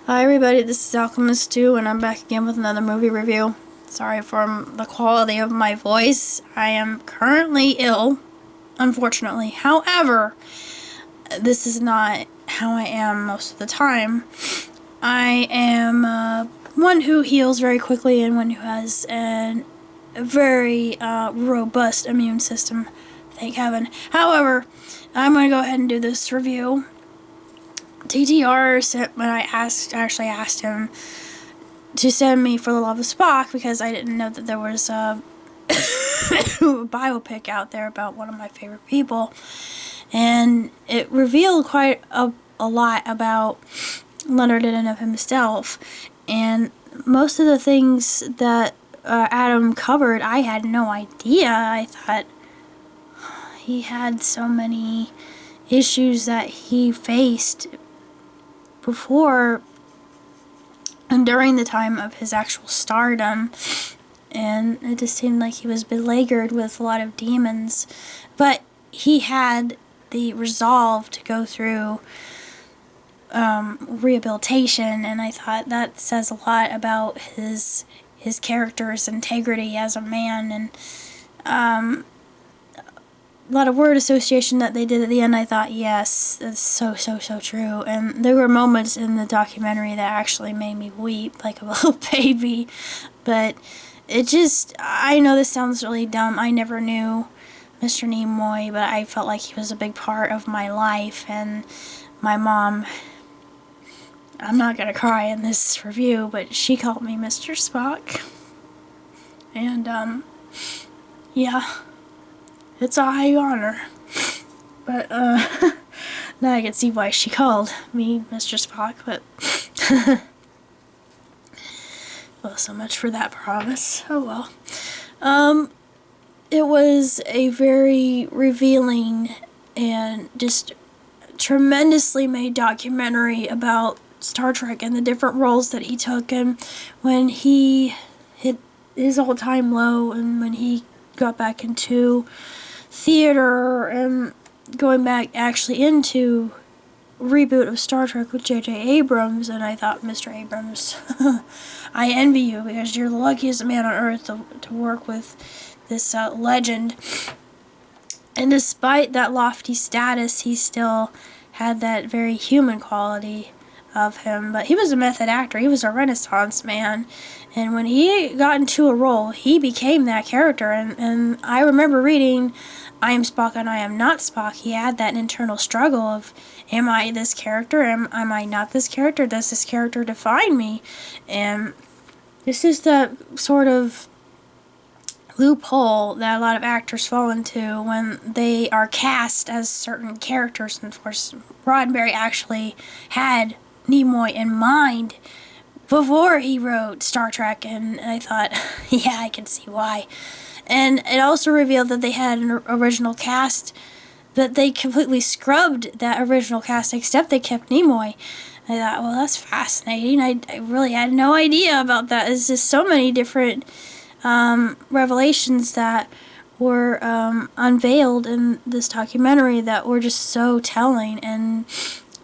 Hi everybody, this is Alchemist 2 and I'm back again with another movie review. Sorry for the quality of my voice. I am currently ill, unfortunately. However, this is not how I am most of the time. I am one who heals very quickly and one who has a very robust immune system, thank heaven. However, I'm going to go ahead and do this review. TTR sent when I actually asked him to send me For the Love of Spock because I didn't know that there was a biopic out there about one of my favorite people, and it revealed quite a lot about Leonard in and of himself, and most of the things that Adam covered I had no idea. I thought he had so many issues that he faced before and during the time of his actual stardom, and it just seemed like he was beleaguered with a lot of demons, but he had the resolve to go through rehabilitation, and I thought that says a lot about his character's integrity as a man, and a lot of word association that they did at the end. I thought, yes, that's so true. And there were moments in the documentary that actually made me weep like a little baby. But it just, I know this sounds really dumb. I never knew Mr. Nimoy, but I felt like he was a big part of my life. And my mom, I'm not going to cry in this review, but she called me Mr. Spock. And, yeah. It's a high honor. But, now I can see why she called me Mr. Spock, but well, so much for that promise. Oh well. It was a very revealing and just tremendously made documentary about Star Trek and the different roles that he took, and when he hit his all-time low and when he got back into theater and going back actually into reboot of Star Trek with J.J. Abrams. And I thought, Mr. Abrams, I envy you because you're the luckiest man on earth to work with this legend. And despite that lofty status, he still had that very human quality of him. But he was a method actor. He was a Renaissance man. And when he got into a role, he became that character. And I remember reading I Am Spock and I Am Not Spock. He had that internal struggle of, am I this character? Am I not this character? Does this character define me? And this is the sort of loophole that a lot of actors fall into when they are cast as certain characters. And of course, Roddenberry actually had Nimoy in mind before he wrote Star Trek, and I thought, yeah, I can see why. And it also revealed that they had an original cast, that they completely scrubbed that original cast, except they kept Nimoy. I thought, well, that's fascinating. I really had no idea about that. There's just so many different revelations that were unveiled in this documentary that were just so telling and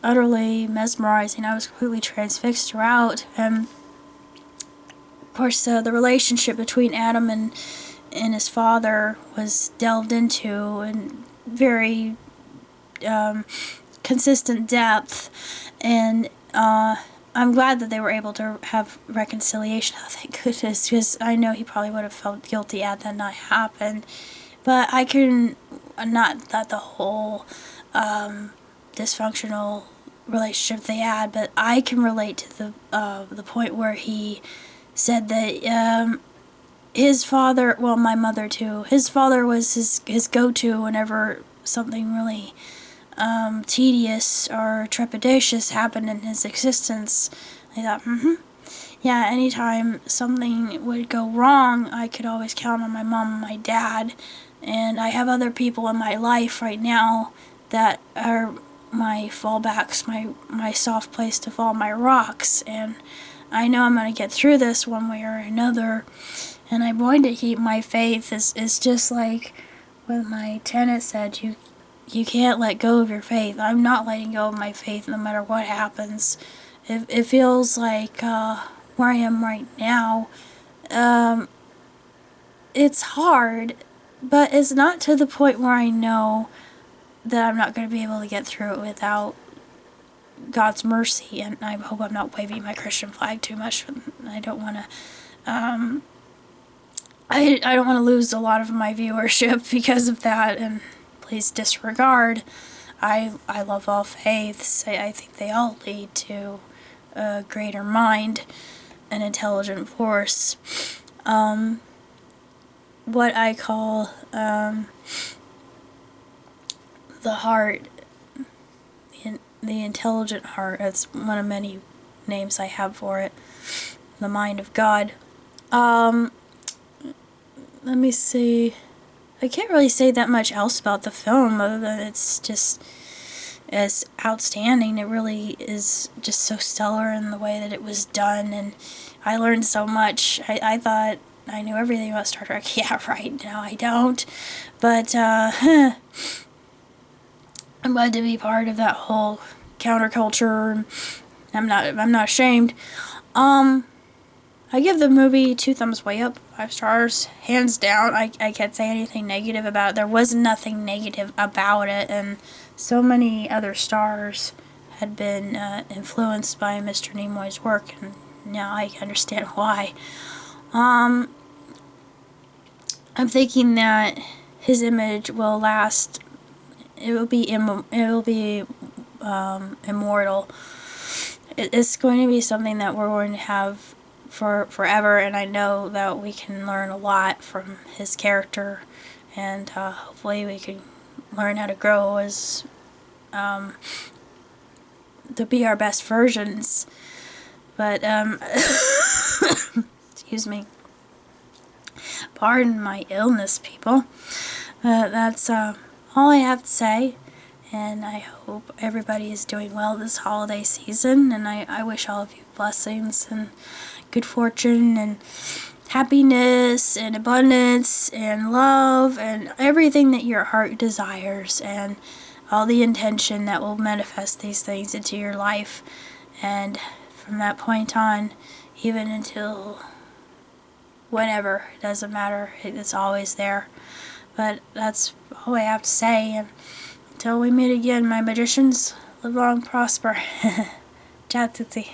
utterly mesmerizing. I was completely transfixed throughout. And of course, the relationship between Adam and his father was delved into in very consistent depth, and I'm glad that they were able to have reconciliation. Oh, thank goodness, because I know he probably would have felt guilty had that not happened. But I can, not that the whole dysfunctional relationship they had, but I can relate to the point where he said that his father, well, my mother too, his father was his go-to whenever something really tedious or trepidatious happened in his existence. I thought, yeah, anytime something would go wrong, I could always count on my mom and my dad. And I have other people in my life right now that are my fallbacks, my soft place to fall my rocks. And I know I'm going to get through this one way or another. And I'm going to keep my faith. It's just like what my tenant said, you can't let go of your faith. I'm not letting go of my faith no matter what happens. It feels like where I am right now, it's hard, but it's not to the point where I know that I'm not going to be able to get through it without God's mercy. And I hope I'm not waving my Christian flag too much. I don't want to. I don't want to lose a lot of my viewership because of that, and please disregard. I love all faiths. I think they all lead to a greater mind, an intelligent force. What I call the heart, the intelligent heart, that's one of many names I have for it, the mind of God. Let me see. I can't really say that much else about the film other than it's just as outstanding. It really is just so stellar in the way that it was done, and I learned so much. I thought I knew everything about Star Trek. Yeah, right. No, I don't. But I'm glad to be part of that whole counterculture. I'm not ashamed. I give the movie 2 thumbs way up, 5 stars, hands down. I can't say anything negative about it. There was nothing negative about it, and so many other stars had been influenced by Mr. Nimoy's work, and now I understand why. I'm thinking that his image will last. It will be immortal. It's going to be something that we're going to have for forever, and I know that we can learn a lot from his character, and hopefully we can learn how to grow as to be our best versions. But excuse me, pardon my illness, people. That's all I have to say, and I hope everybody is doing well this holiday season, and I wish all of you blessings and good fortune and happiness and abundance and love and everything that your heart desires, and all the intention that will manifest these things into your life. And from that point on, even until whenever, it doesn't matter, it's always there. But that's all I have to say, and until we meet again, my magicians, live long, prosper. Ciao, Tootsie.